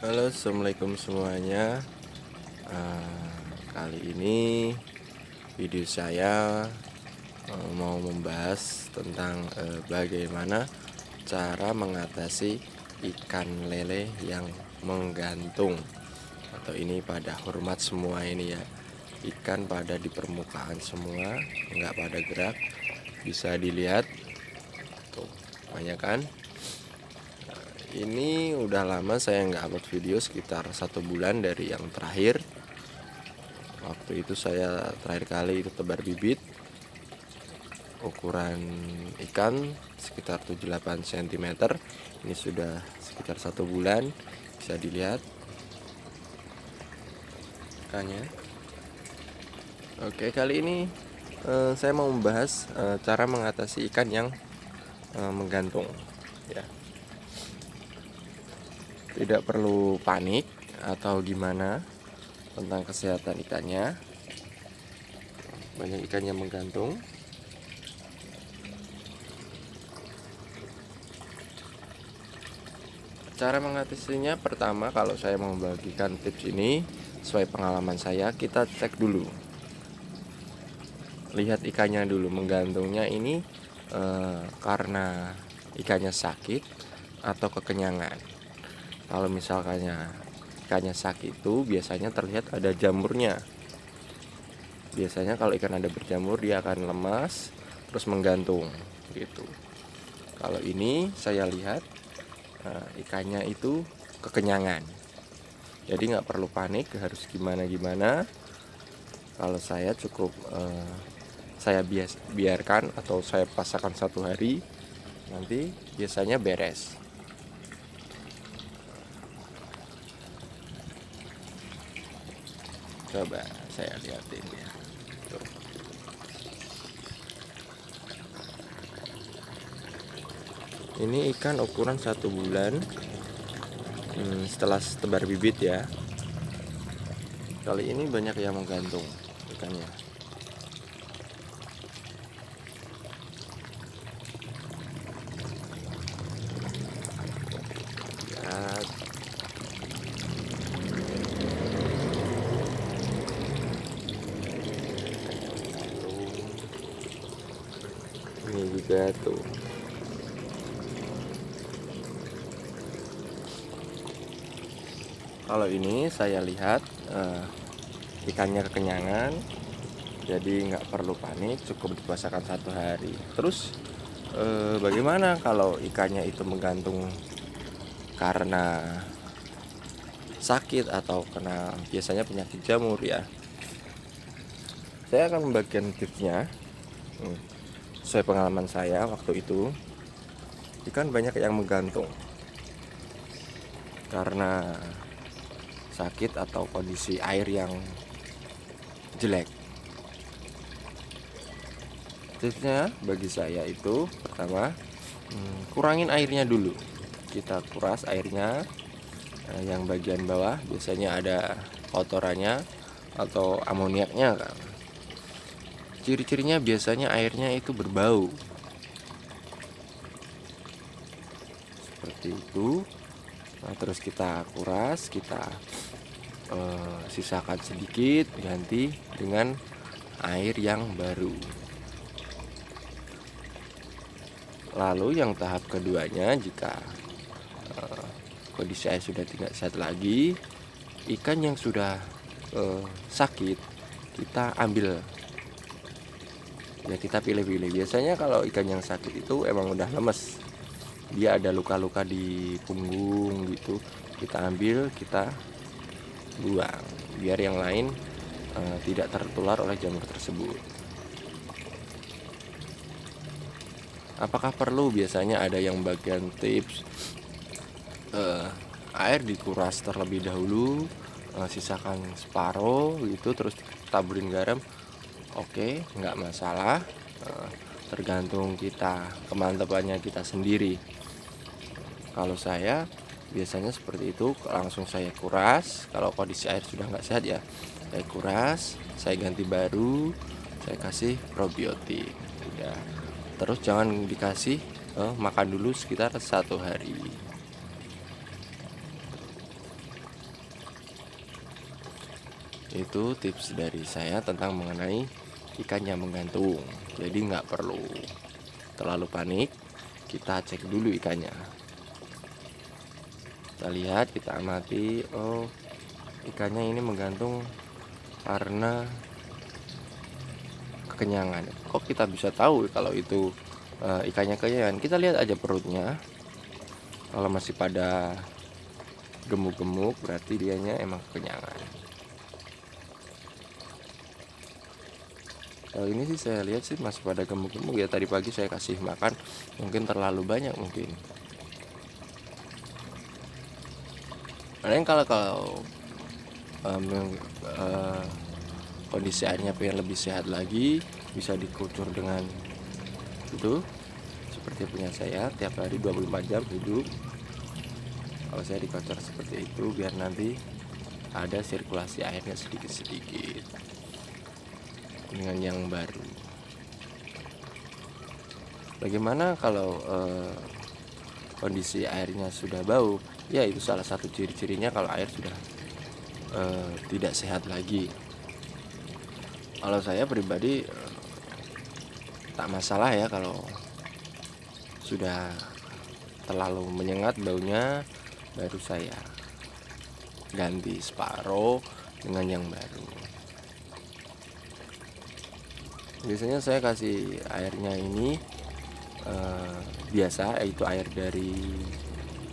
Halo, assalamualaikum semuanya. Kali ini video saya mau membahas tentang bagaimana cara mengatasi ikan lele yang menggantung, atau ini pada hormat semua ini ya. Ikan pada di permukaan semua, nggak pada gerak. Bisa dilihat tuh, banyak kan. Ini udah lama saya nggak upload video, sekitar 1 bulan dari yang terakhir. Waktu itu saya terakhir kali itu tebar bibit. Ukuran ikan sekitar 78 cm. Ini sudah sekitar 1 bulan. Bisa dilihat ikannya. Oke, kali ini saya mau membahas cara mengatasi ikan yang menggantung ya. Tidak perlu panik atau gimana tentang kesehatan ikannya. Banyak ikan yang menggantung. Cara mengatasinya, pertama, kalau saya mau membagikan tips ini sesuai pengalaman saya, kita cek dulu, lihat ikannya dulu. Menggantungnya ini karena ikannya sakit atau kekenyangan. Kalau misalkannya ikannya sakit itu biasanya terlihat ada jamurnya. Biasanya kalau ikan ada berjamur dia akan lemas terus menggantung gitu. Kalau ini saya lihat ikannya itu kekenyangan. Jadi nggak perlu panik harus gimana-gimana. Kalau saya cukup saya biarkan atau saya pasangkan 1 hari, nanti biasanya beres. Coba saya lihatin ya. Tuh. Ini ikan ukuran 1 bulan setelah tebar bibit ya. Kali ini banyak yang menggantung ikannya. Lihat. Ini juga tuh. Kalau ini saya lihat ikannya kekenyangan, jadi nggak perlu panik, cukup dipuasakan 1 hari. Terus bagaimana kalau ikannya itu menggantung karena sakit atau kena biasanya penyakit jamur ya? Saya akan membagikan tipsnya sesuai pengalaman saya waktu itu. Ikan banyak yang menggantung karena sakit atau kondisi air yang jelek. Tipsnya bagi saya itu pertama, kurangin airnya dulu. Kita kuras airnya, yang bagian bawah biasanya ada kotorannya atau amoniaknya kan. Ciri-cirinya biasanya airnya itu berbau seperti itu. Nah, terus kita kuras, kita sisakan sedikit, ganti dengan air yang baru. Lalu yang tahap keduanya, jika kondisi air sudah tidak sehat lagi, ikan yang sudah sakit kita ambil ya, kita pilih-pilih. Biasanya kalau ikan yang sakit itu emang udah lemes, dia ada luka-luka di punggung gitu, kita ambil, kita buang biar yang lain tidak tertular oleh jamur tersebut. Apakah perlu? Biasanya ada yang bagian tips air dikuras terlebih dahulu, sisakan separuh gitu, terus taburin garam. Oke, nggak masalah, tergantung kita, kemantapannya kita sendiri. Kalau saya biasanya seperti itu, langsung saya kuras. Kalau kondisi air sudah nggak sehat ya, saya kuras, saya ganti baru, saya kasih probiotik. Udah. Terus jangan dikasih makan dulu sekitar 1 hari. Itu tips dari saya tentang mengenai ikan yang menggantung. Jadi nggak perlu terlalu panik, kita cek dulu ikannya. Kita lihat, kita amati, oh ikannya ini menggantung karena kekenyangan. Kok kita bisa tahu kalau itu ikannya kekenyangan? Kita lihat aja perutnya. Kalau masih pada gemuk-gemuk berarti dianya emang kekenyangan. Kalau ini sih saya lihat sih masih pada gemuk-gemuk ya. Tadi pagi saya kasih makan mungkin terlalu banyak mungkin. Kadang kalau kondisi airnya pengen lebih sehat lagi, bisa dikucur dengan itu seperti punya saya, tiap hari 24 jam hidup. Kalau saya dikocor seperti itu biar nanti ada sirkulasi airnya sedikit-sedikit dengan yang baru. Bagaimana kalau kondisi airnya sudah bau? Ya itu salah satu ciri-cirinya kalau air sudah tidak sehat lagi. Kalau saya pribadi tak masalah ya kalau sudah terlalu menyengat baunya, baru saya ganti separuh dengan yang baru. Biasanya saya kasih airnya ini biasa, yaitu air dari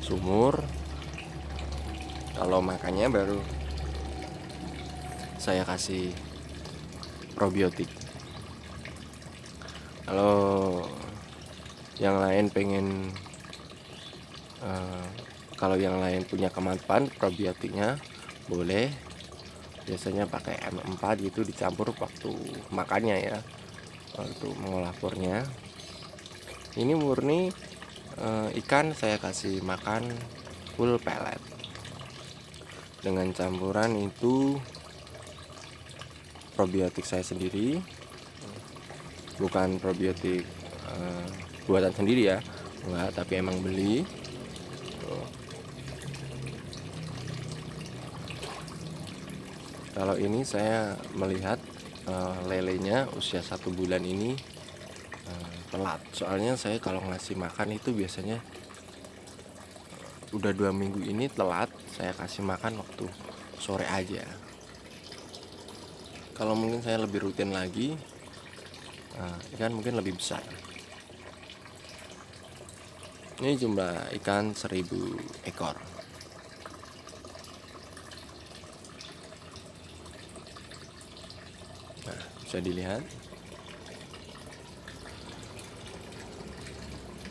sumur. Kalau makannya baru saya kasih probiotik. Kalau yang lain pengen kalau yang lain punya kemampuan probiotiknya boleh, biasanya pakai M4 gitu dicampur waktu makannya ya, waktu mengolah purnya. Ini murni ikan saya kasih makan full pellet dengan campuran itu probiotik saya sendiri, bukan probiotik buatan sendiri ya, enggak, tapi emang beli. Kalau ini saya melihat lelenya usia 1 bulan ini telat. Soalnya saya kalau ngasih makan itu biasanya udah 2 minggu ini telat. Saya kasih makan waktu sore aja. Kalau mungkin saya lebih rutin lagi, ikan mungkin lebih besar. Ini jumlah ikan 1000 ekor. Nah, bisa dilihat.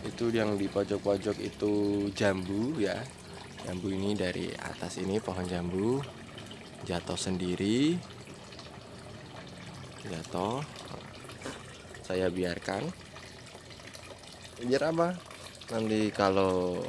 Itu yang di pojok-pojok itu jambu ya. Jambu ini dari atas ini pohon jambu jatuh sendiri. Jatuh. Saya biarkan. Biar apa? Nanti kalau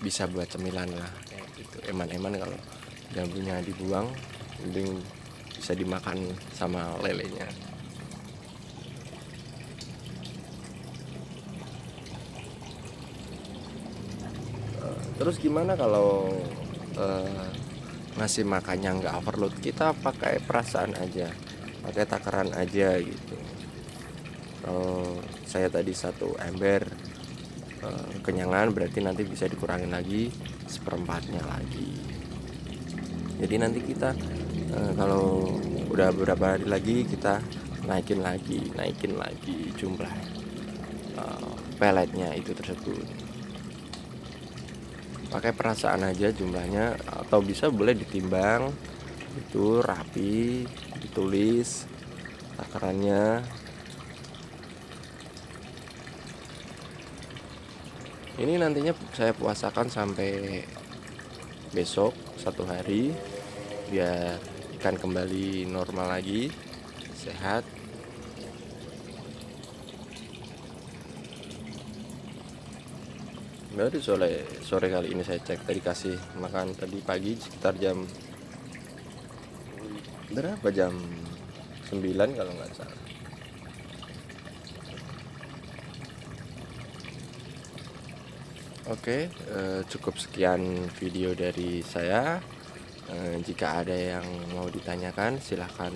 bisa buat cemilan lah kayak gitu. Eman-eman kalau jambunya dibuang, mending bisa dimakan sama lelenya. Terus gimana kalau ngasih makannya nggak overload? Kita pakai perasaan aja, pakai takaran aja gitu. Kalau saya tadi 1 ember kenyangan, berarti nanti bisa dikurangin lagi 1/4-nya lagi. Jadi nanti kita kalau udah beberapa hari lagi kita naikin lagi jumlah pelletnya itu tersebut. Pakai perasaan aja jumlahnya, atau bisa boleh ditimbang, itu rapi, ditulis takarannya. Ini nantinya saya puasakan sampai besok 1 hari biar ikan kembali normal lagi, sehat. Baru sore kali ini saya cek, tadi kasih makan tadi pagi sekitar jam berapa, jam 9 kalau nggak salah. Oke, cukup sekian video dari saya. Jika ada yang mau ditanyakan silahkan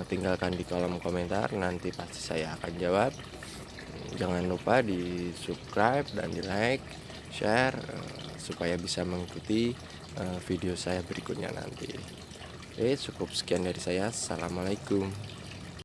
tinggalkan di kolom komentar, nanti pasti saya akan jawab. Jangan lupa di subscribe dan di like, share, supaya bisa mengikuti video saya berikutnya nanti. Oke, cukup sekian dari saya. Assalamualaikum.